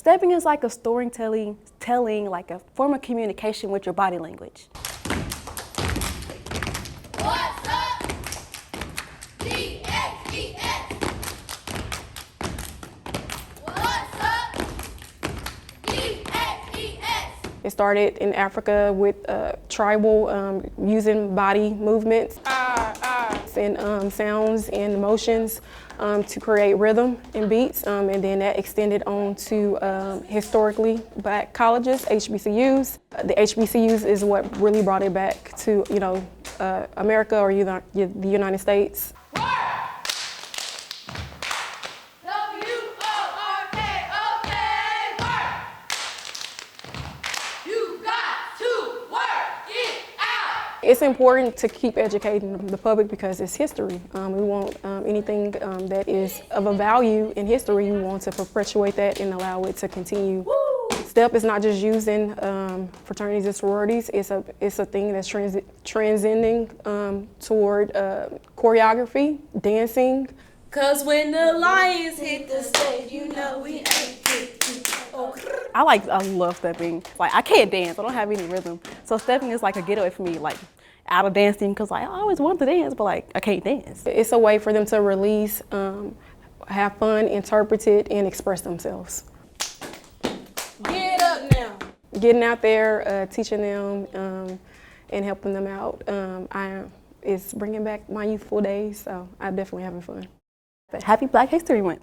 Stepping is like a storytelling, like a form of communication with your body language. What's up? D-S-E-S. What's up? D-S-E-S. It started in Africa with tribal using body movements and sounds and motions to create rhythm and beats, and then that extended on to historically black colleges, HBCUs. The HBCUs is what really brought it back to America or the United States. It's important to keep educating the public because it's history. We want anything that is of a value in history, we want to perpetuate that and allow it to continue. Woo! STEP is not just used in fraternities and sororities, it's a thing that's transcending toward choreography, dancing. Cause when the lions hit the stage, you know we ain't hit. I love stepping. Like, I can't dance, I don't have any rhythm. So stepping is like a getaway for me, like out of dancing, because I always wanted to dance, but like I can't dance. It's a way for them to release, have fun, interpret it, and express themselves. Get up now. Getting out there, teaching them, and helping them out. It's bringing back my youthful days, so I'm definitely having fun. But happy Black History Month.